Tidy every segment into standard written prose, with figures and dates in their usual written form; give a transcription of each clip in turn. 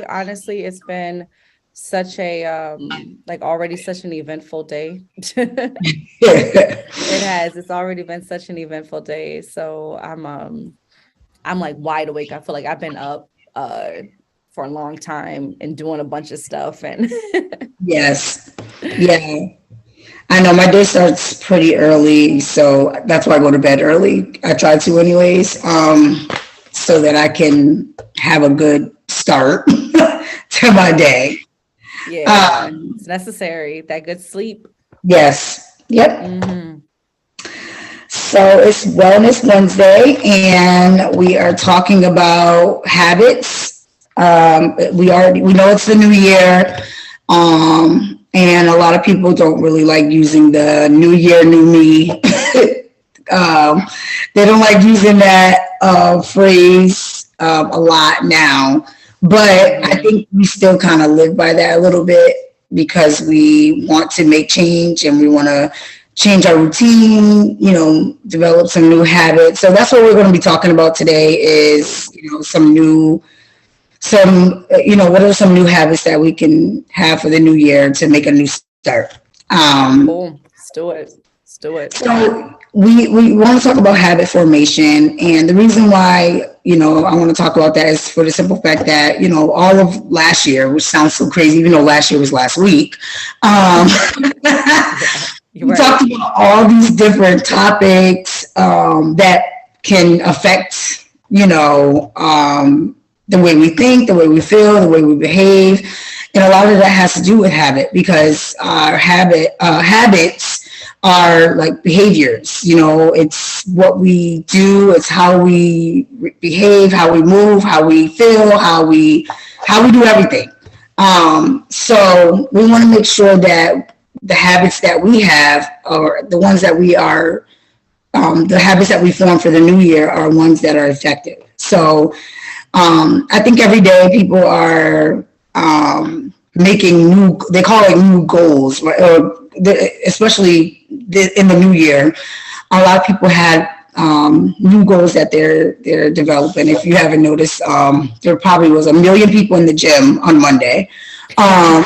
honestly, it's been such a like already such an eventful day. It has. It's already been such an eventful day. So I'm like wide awake. I feel like I've been up for a long time and doing a bunch of stuff and Yes. Yeah. I know my day starts pretty early, so that's why I go to bed early. I try to anyways, so that I can have a good start to my day. yeah, it's necessary. That good sleep. Yes. Yep. Hmm. So it's Wellness Wednesday, and we are talking about habits. We know it's the new year, and a lot of people don't really like using the New Year, New Me. um, they don't like using that phrase a lot now, but I Hmm. think we still kind of live by that a little bit because we want to make change and we want to change our routine, develop some new habits. So that's what we're going to be talking about today is, what are some new habits that we can have for the new year to make a new start. Cool. Let's do it. Let's do it. So we want to talk about habit formation, and the reason why I want to talk about that is for the simple fact that all of last year, which sounds so crazy, even though last year was last week, um, Yeah, you're we right. talked about all these different topics that can affect the way we think, the way we feel, the way we behave, and a lot of that has to do with habit because our habits are like behaviors. It's what we do, it's how we behave, how we move, how we feel, how we do everything. So we want to make sure that the habits that we have or the ones that we are the habits that we form for the new year are ones that are effective. So I think every day people are making they call it new goals, right? Especially in the new year. A lot of people had new goals that they're developing. If you haven't noticed, there probably was 1 million people in the gym on Monday. Um,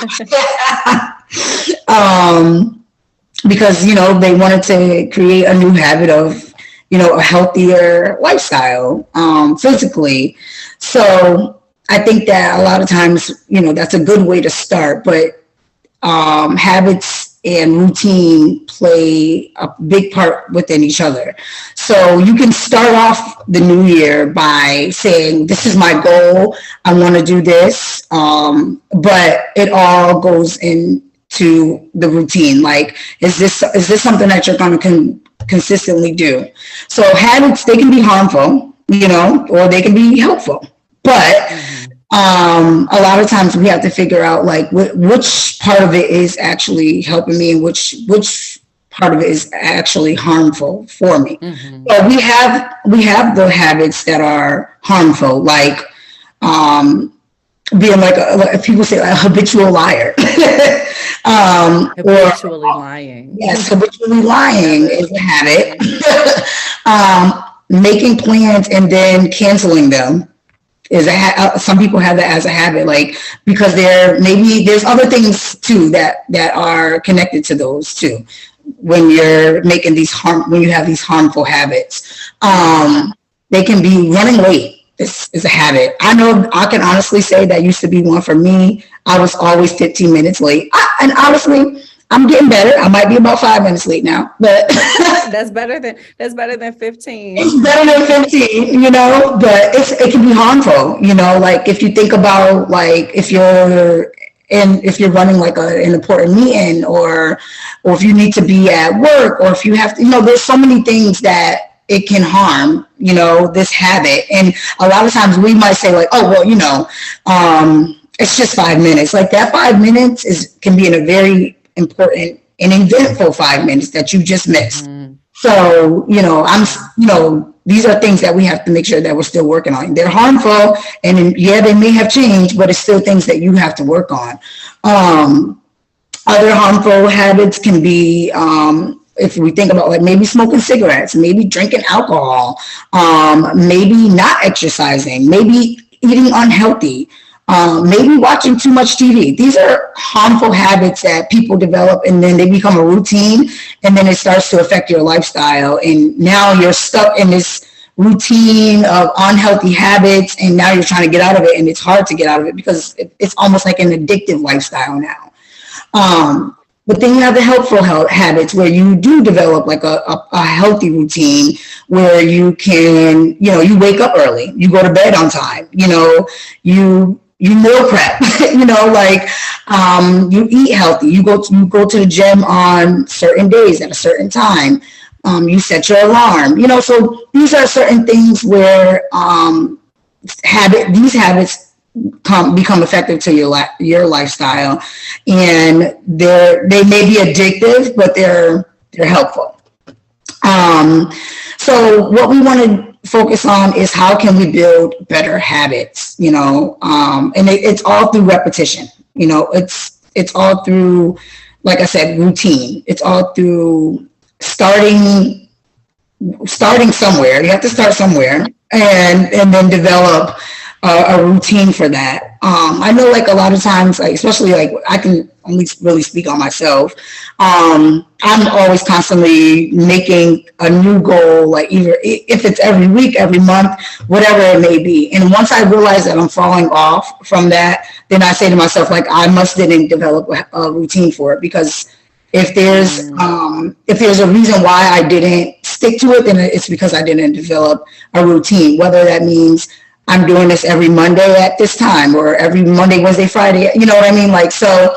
um, because they wanted to create a new habit of a healthier lifestyle physically. So I think that a lot of times that's a good way to start, but habits and routine play a big part within each other. So you can start off the new year by saying, this is my goal, I want to do this, but it all goes into the routine. Like, is this something that you're going to consistently do? So habits, they can be harmful, or they can be helpful. But Hmm. a lot of times we have to figure out like which part of it is actually helping me and which part of it is actually harmful for me. Hmm. So we have the habits that are harmful, like being like people say like a habitual liar, or Habitually lying. yes, habitually Love lying it. is a habit. Hmm. Making plans and then canceling them some people have that as a habit, like because maybe there's other things too that are connected to those too. When when you have these harmful habits, Hmm. they can be running late. This is a habit. I know I can honestly say that used to be one for me. I was always 15 minutes late, and honestly, I'm getting better. I might be about 5 minutes late now, but That's better than 15. it's better than 15, but it can be harmful, like if you think about like if you're running like an important meeting or if you need to be at work or if you have to, there's so many things that it can harm, this habit. And a lot of times we might say like, oh, well, it's just 5 minutes. Like that 5 minutes can be in a very important and eventful 5 minutes that you just missed. Hmm. So, these are things that we have to make sure that we're still working on. They're harmful and yeah, they may have changed, but it's still things that you have to work on. Other harmful habits can be, if we think about like maybe smoking cigarettes, maybe drinking alcohol, maybe not exercising, maybe eating unhealthy. maybe watching too much TV. These are harmful habits that people develop, and then they become a routine, and then it starts to affect your lifestyle. And now you're stuck in this routine of unhealthy habits, and now you're trying to get out of it, and it's hard to get out of it because it's almost like an addictive lifestyle now. But then you have the helpful habits where you do develop like a healthy routine where you can, you wake up early, you go to bed on time, you meal prep, you eat healthy, you go to the gym on certain days at a certain time, you set your alarm, so these are certain things where these habits become effective to your lifestyle, and they may be addictive, but they're helpful. So what we want to focus on is how can we build better habits, and it's all through repetition, it's all through, like I said, routine. It's all through starting somewhere. You have to start somewhere and then develop a routine for that. I know, like, a lot of times, like, especially, like, I can only really speak on myself. I'm always constantly making a new goal, like either if it's every week, every month, whatever it may be. And once I realize that I'm falling off from that, then I say to myself, like, I didn't develop a routine for it, because if there's a reason why I didn't stick to it, then it's because I didn't develop a routine, whether that means I'm doing this every Monday at this time, or every Monday, Wednesday, Friday, you know what I mean? Like, so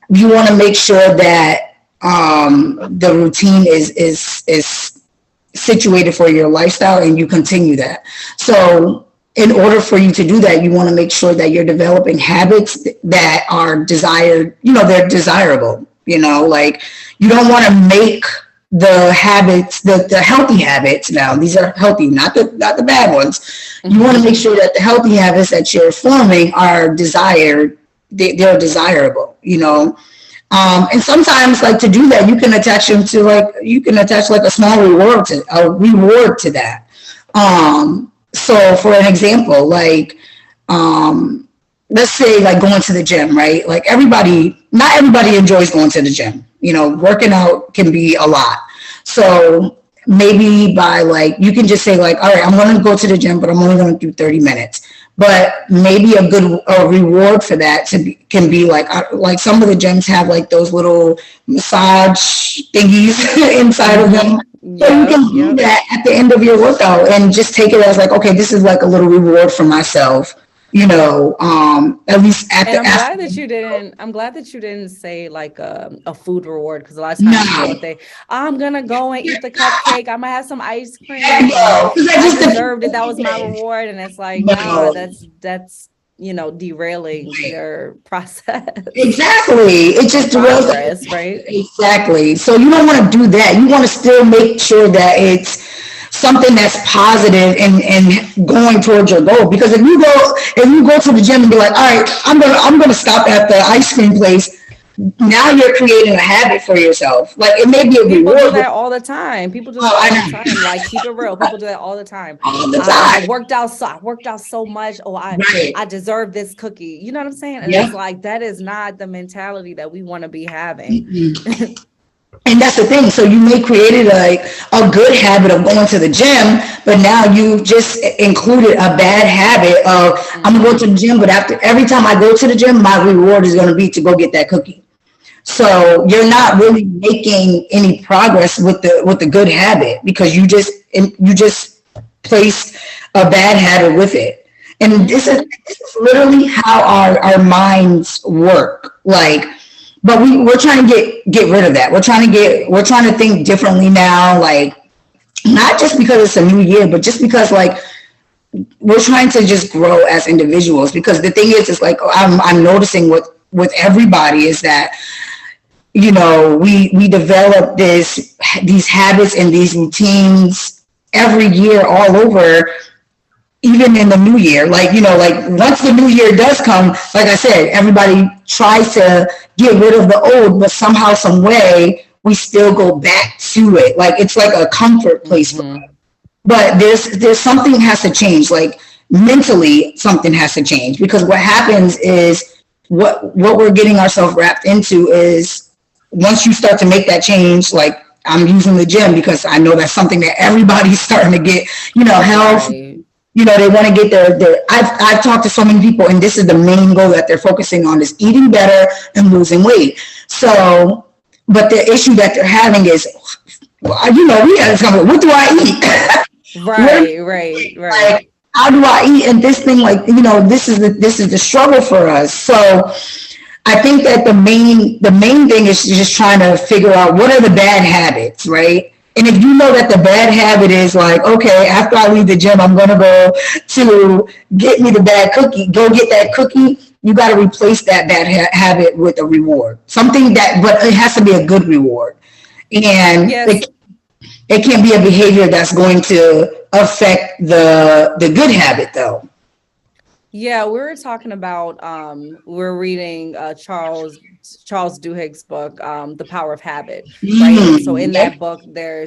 you want to make sure that the routine is situated for your lifestyle, and you continue that. So in order for you to do that, you want to make sure that you're developing habits that are desired, they're desirable, like, you don't want to make the habits, the healthy habits. Now, these are healthy, not the bad ones. Mm-hmm. You want to make sure that the healthy habits that you're forming are desired. They're desirable, and sometimes, like, to do that, you can attach like a small reward to that. So for an example, like, let's say, like, going to the gym, right? Like, not everybody enjoys going to the gym. Working out can be a lot. So maybe you can just say, like, all right, I'm going to go to the gym, but I'm only going to do 30 minutes. But maybe a good reward for that can be like some of the gyms have, like, those little massage thingies inside of them. So you can do that at the end of your workout and just take it as, like, okay, this is like a little reward for myself. At least I'm glad that you didn't say, like, a food reward, because a lot of times I'm gonna go and eat the cupcake, I'm gonna have some ice cream, I deserved it, that was my reward. And it's like, no, that's derailing your process. Exactly. It just derails progress, right? Exactly. So you don't want to do that. You want to still make sure that it's something that's positive and going towards your goal. Because if you go to the gym and be like, all right, I'm gonna stop at the ice cream place, now you're creating a habit for yourself. Like, it may be a reward. People do that all the time. Like, keep it real. People do that all the time. I worked out so much. Oh, I deserve this cookie. You know what I'm saying? And it's like, that is not the mentality that we want to be having. Mm-hmm. And that's the thing. So you may create like a good habit of going to the gym, but now you just included a bad habit of, I'm gonna go to the gym, but every time I go to the gym, my reward is gonna be to go get that cookie. So you're not really making any progress with the good habit, because you just placed a bad habit with it. And this is literally how our minds work. Like, but we're trying to get rid of that. We're trying to think differently now, like, not just because it's a new year, but just because, like, we're trying to just grow as individuals. Because the thing is like, I'm noticing with everybody is that, we develop these habits and these routines every year all over, even in the new year. Like, like, once the new year does come, like I said, everybody tries to get rid of the old, but somehow, some way, we still go back to it. Like, it's like a comfort place for us. But there's something has to change. Like, mentally something has to change, because what happens is what we're getting ourselves wrapped into is, once you start to make that change, like I'm using the gym because I know that's something that everybody's starting to get, health, Right. they want to get their I've talked to so many people, and this is the main goal that they're focusing on, is eating better and losing weight. So, but the issue that they're having is, we had this conversation, what do I eat? Right. Like, how do I eat? And this thing, like, this is the struggle for us. So I think that the main thing is just trying to figure out what are the bad habits, right? And if you know that the bad habit is like, okay, after I leave the gym, I'm going to go to get me the bad cookie, go get that cookie. You got to replace that bad habit with a reward, something but it has to be a good reward. And Yes. it can't be a behavior that's going to affect the good habit, though. Yeah, we were talking about we're reading Charles Duhigg's book, The Power of Habit, right? And so in that book, they're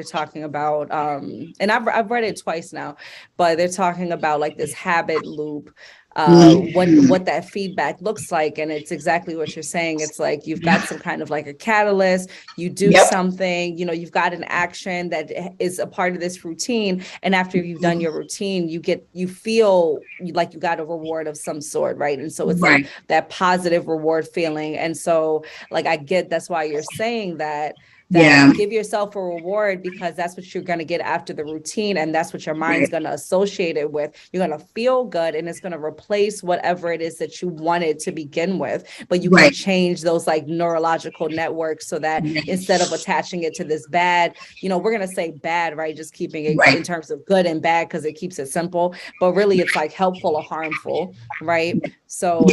talking about and I've read it twice now, but they're talking about like this habit loop, what that feedback looks like. And it's exactly what you're saying. It's like you've got some kind of like a catalyst, you do something, you've got an action that is a part of this routine. And after you've done your routine, you feel like you got a reward of some sort, right? And so it's like that positive reward feeling. And so like that's why you're saying that give yourself a reward, because that's what you're going to get after the routine, and that's what your mind's going to associate it with. You're going to feel good, and it's going to replace whatever it is that you wanted to begin with. But you can change those like neurological networks so that instead of attaching it to this bad, we're going to say bad, right? Just keeping it in terms of good and bad because it keeps it simple. But really, it's like helpful or harmful, right? So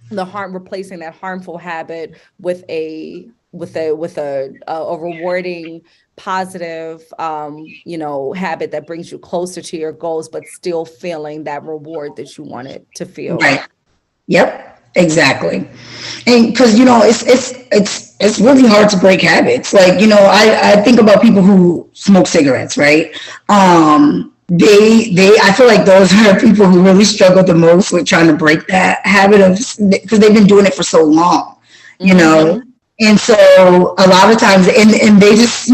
replacing that harmful habit with a rewarding, positive, habit that brings you closer to your goals, but still feeling that reward that you wanted to feel. Right. Yep. Exactly. And because it's really hard to break habits. Like I think about people who smoke cigarettes, right? I feel like those are people who really struggle the most with trying to break that habit because they've been doing it for so long, And so a lot of times, and they just,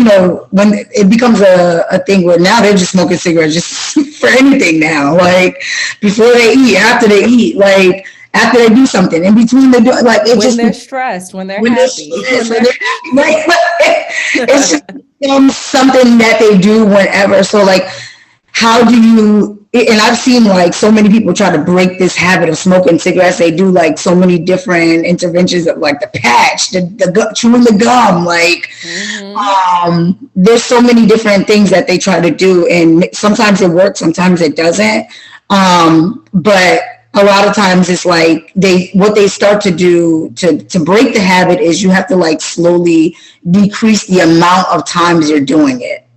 when it becomes a thing where now they're just smoking cigarettes just for anything now, like before they eat, after they eat, like after they do something, in between they do, like it when they're stressed, when they're happy. It's just something that they do whenever. So like, how do you, and I've seen like so many people try to break this habit of smoking cigarettes. They do like so many different interventions of like the patch, chewing the gum, like there's so many different things that they try to do, and sometimes it works, sometimes it doesn't. But a lot of times it's like what they start to do to break the habit is you have to like slowly decrease the amount of times you're doing it,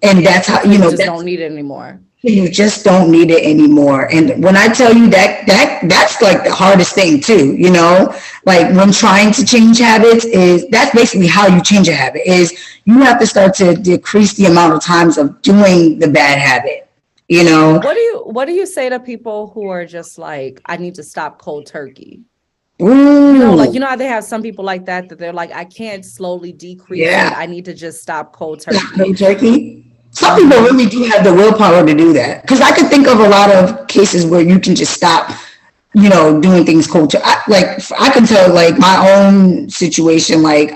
and that's how, you just don't need it anymore. You just don't need it anymore. And when I tell you that's like the hardest thing too, like when trying to change habits, that's basically how you change a habit, is you have to start to decrease the amount of times of doing the bad habit. What do you say to people who are just like, I need to stop cold turkey? Ooh. How they have some people like that they're like, I can't slowly decrease it. I need to just stop cold turkey. Some people really do have the willpower to do that. Because I could think of a lot of cases where you can just stop, doing things cold turkey. I can tell like my own situation, like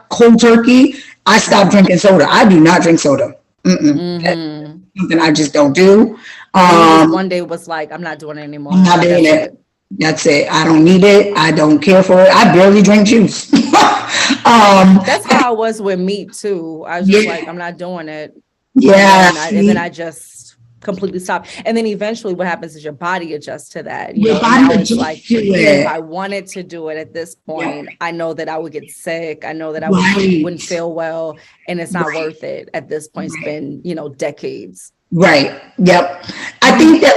cold turkey, I stopped drinking soda. I do not drink soda. That's something I just don't do. One day was like, I'm not doing it anymore. I'm not doing it. That's it. I don't need it. I don't care for it. I barely drink juice. That's how I was with meat too. I was just like, I'm not doing it. Yeah. And then I just completely stopped. And then eventually what happens is your body adjusts to that. Your body adjusts like, if I wanted to do it at this point, I know that I would get sick. I know that I wouldn't feel well. And it's not worth it at this point. It's been, decades. Right. Yep. I think that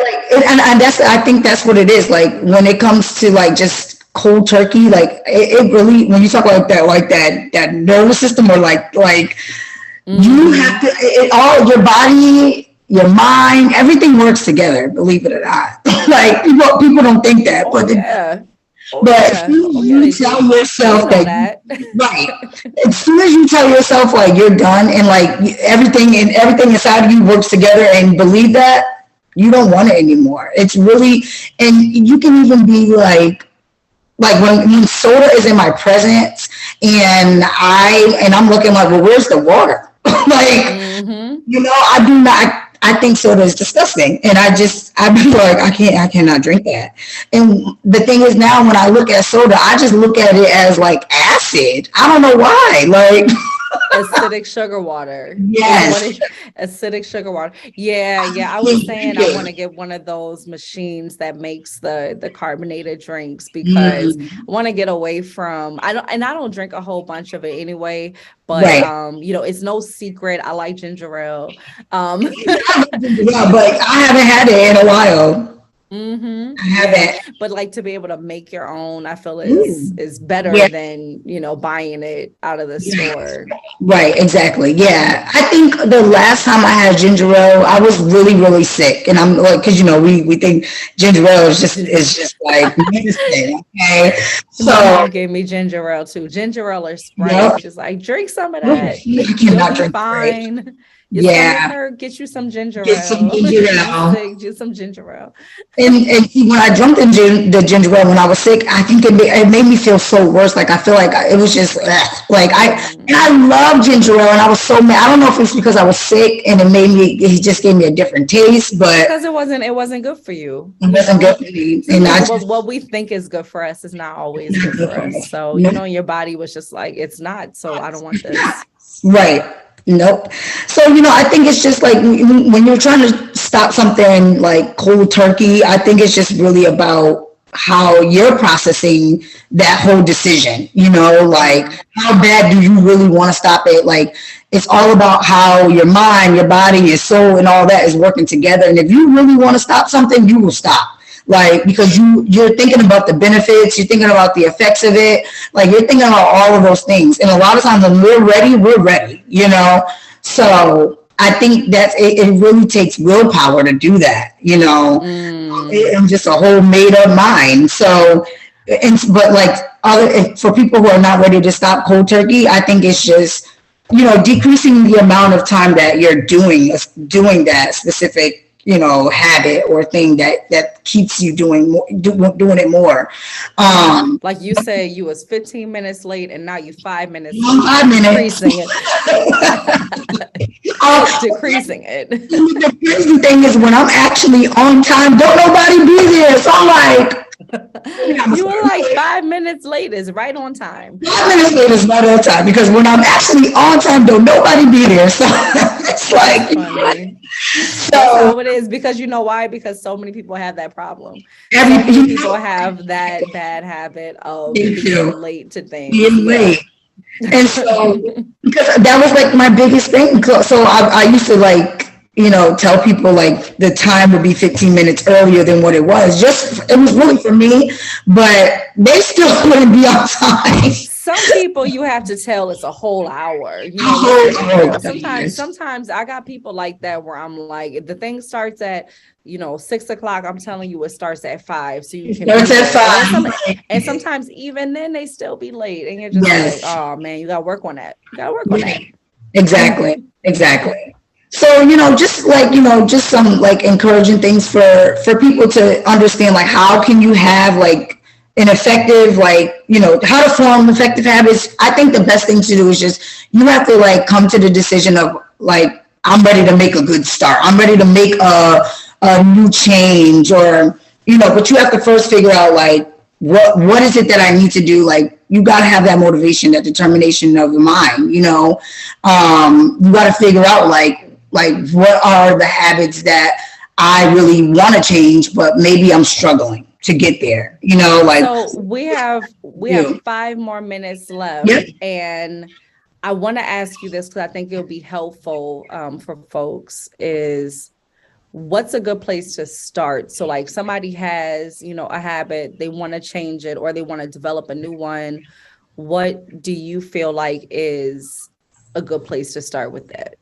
I think that's what it is. Like when it comes to like just cold turkey, like it really, when you talk like that nervous system, or like you have to, your body your mind, everything works together, believe it or not. Like people don't think that, Oh yeah. Oh but if yeah. Oh yeah, you they tell do. We yourself know that that. right, as soon as you tell yourself like you're done and like everything inside of you works together and believe that, you don't want it anymore. It's really, and you can even be like when soda is in my presence and I'm looking like, well, where's the water? Like, Mm-hmm. I do not. I think soda is disgusting, and I be like, I cannot drink that. And the thing is, now when I look at soda, I just look at it as like acid. I don't know why. Like, Acidic sugar water is what yes, it acidic sugar water. Yeah. I was can't saying drink I want it. to get one of those machines that makes the carbonated drinks because Mm, I want to get away from I don't drink a whole bunch of it anyway, but right. it's no secret. I like ginger ale. Um Yeah, but I haven't had it in a while. I Yeah, haven't. but like to be able to make your own, I feel Ooh. is better Yeah. than, buying it out of the Yeah. store. Right, exactly. Yeah. I think the last time I had ginger ale, I was really, really sick. And I'm like, because we think ginger ale is just like medicine. Okay. My So mom gave me ginger ale too. Ginger ale or Sprite. yep. She's like, drink some of I that. You'll cannot be drink Sprite. fine. Your stomach Yeah. hurt. Get you some ginger Get some ale. ginger You ale. sick, get some ginger ale. And see, when I drank the ginger ale when I was sick, I think it made me feel so worse. Like I feel like it was just ugh. Like I Mm, love ginger ale, and I was so mad. I don't know if it's because I was sick and it just gave me a different taste, but because it wasn't good for you, it wasn't good for me. And I Sometimes what, just what we think is good for us is not always not good good for for us. me. So, Nope. your body was just like, it's not, so I don't want this. Right. Nope. So, I think it's just like when you're trying to stop something like cold turkey, I think it's just really about how you're processing that whole decision, like Yeah. how bad do you really want to stop it? Like it's all about how your mind, your body, your soul, and all that is working together. And if you really want to stop something, you will stop. Like because you're thinking about the benefits, you're thinking about the effects of it, like you're thinking about all of those things. And a lot of times when we're ready. So I think it really takes willpower to do that. Mm. And just a whole made up mind. So, but like for people who are not ready to stop cold turkey, I think it's just decreasing the amount of time that you're doing that specific habit or thing that keeps you doing it more. Like you said, you was 15 minutes late and now you 5 minutes late. You're 5 minutes. decreasing it. uh, Decreasing it. the crazy thing is when I'm actually on time, don't nobody be there. So I'm like, You were like 5 minutes late is right on time. 5 minutes later is not on time because when I'm actually on time, don't nobody be there. So it's That's like, funny. That's so how it is because you know why? Because so many people have that problem. So every many people have that bad habit of thank being you late to things. being Yeah. late. And so, because that was like my biggest thing. So I used to like, tell people like the time would be 15 minutes earlier than what it was. It was really for me, but they still wouldn't be on time. Some people you have to tell it's a whole hour, listen, Oh, sometimes I got people like that where I'm like, if the thing starts at, 6 o'clock, I'm telling you, it starts at 5. So you it can be starts at there. five. And sometimes even then they still be late. And you're just like, Yes. oh man, you gotta work on that. You gotta work on that. Right. Exactly. Exactly. So, just some like encouraging things for people to understand, like how can you have like an effective, like, how to form effective habits. I think the best thing to do is just, you have to like come to the decision of like, I'm ready to make a good start. I'm ready to make a new change but you have to first figure out like, what is it that I need to do? Like you got to have that motivation, that determination of the mind. You got to figure out like what are the habits that I really want to change, but maybe I'm struggling to get there. Like So we have you. 5 more minutes left, Yep. and I want to ask you this because I think it'll be helpful for folks is what's a good place to start? So like somebody has, a habit, they want to change it or they want to develop a new one. What do you feel like is a good place to start with that?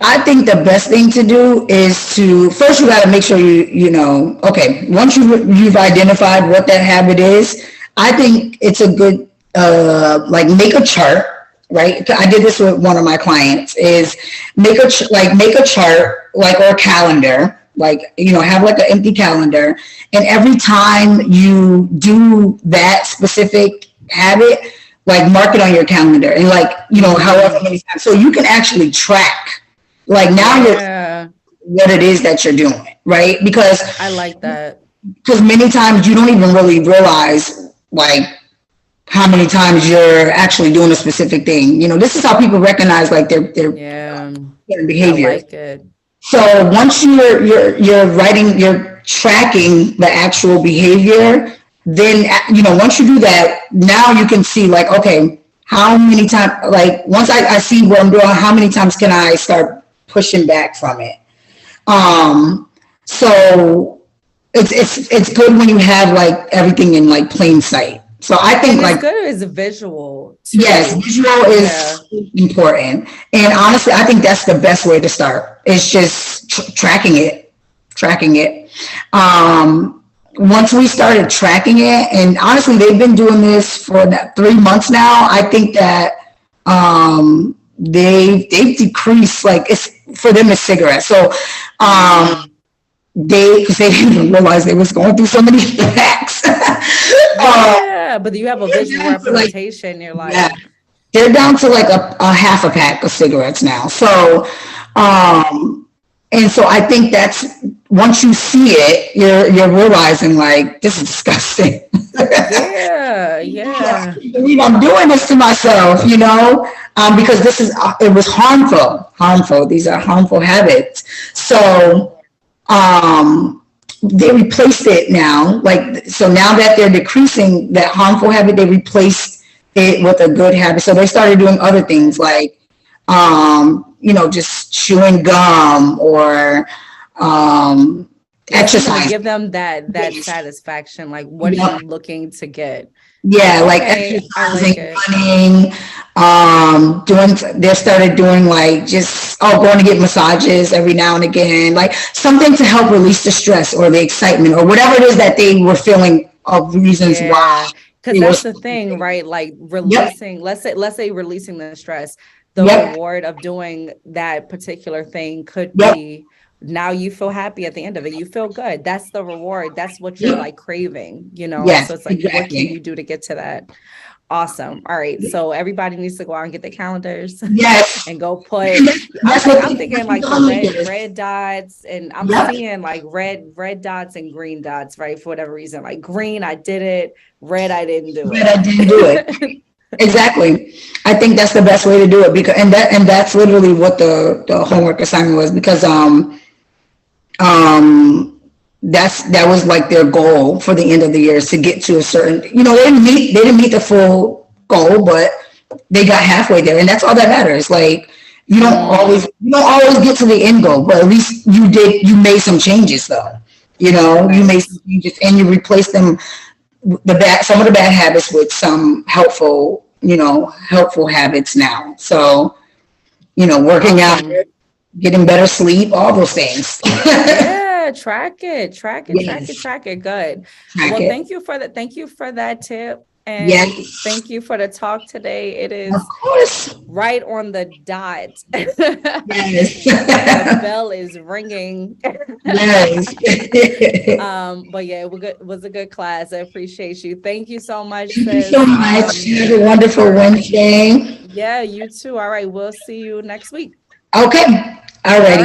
I think the best thing to do is to first you got to make sure you know, okay, once you've identified what that habit is, I think it's a good like make a chart, right? I did this with one of my clients is make a chart like or a calendar, like you know, have like an empty calendar, and every time you do that specific habit, like mark it on your calendar and like you know however many times so you can actually track like now you're what it is that you're doing, right? Because I like that. Because many times you don't even really realize like how many times you're actually doing a specific thing. You know, this is how people recognize like their behavior. I like it. So once you're tracking the actual behavior, then you know once you do that, now you can see like okay, how many times like once I see what I'm doing, how many times can I start pushing back from it? So it's good when you have like everything in like plain sight. So I think like it's good as a visual too. Yes, visual is important. And honestly, I think that's the best way to start. It's just tracking it. Once we started tracking it, and honestly, they've been doing this for that 3 months now. I think that they've decreased like it's for them it's cigarettes. So because they didn't even realize they was going through so many packs. But you have a visual representation. You're like, they're down to like a half a pack of cigarettes now. So, and so I think that's once you see it, you're realizing like this is disgusting. Yeah. I'm doing this to myself, you know, because it was harmful. These are harmful habits. So, they replaced it now. Like, so now that they're decreasing that harmful habit, they replaced it with a good habit. So they started doing other things like, you know, just chewing gum or, exercise. Give them that satisfaction. Like, what are you looking to get? Yeah, like exercising, running, they started doing like just going to get massages every now and again, like something to help release the stress or the excitement or whatever it is that they were feeling of reasons why. Because that's the thing, right? Like releasing, let's say releasing the stress, the reward of doing that particular thing could be now you feel happy at the end of it. You feel good. That's the reward. That's what you're like craving, you know? So it's like, what can you do to get to that? Awesome. All right. So everybody needs to go out and get their calendars. And go put, I'm thinking like the red dots and I'm seeing like red dots and green dots, right? For whatever reason, like green, I did it. Red, I didn't do it. Exactly. I think that's the best way to do it because, and that's literally what the homework assignment was because, that was like their goal for the end of the year is to get to a certain, you know, they didn't meet the full goal, but they got halfway there, and that's all that matters. Like you don't always get to the end goal, but at least you made some changes though. You know, you made some changes and you replaced them some of the bad habits with some helpful habits now. So, you know, working out, getting better sleep, all those things. Track it. Good. Thank you for that. Thank you for that tip. And thank you for the talk today. It is right on the dot. The bell is ringing. But yeah, it was a good class. I appreciate you. Thank you so much. Thank you so much. Have a wonderful Wednesday. Yeah, you too. All right. We'll see you next week. Okay. All righty.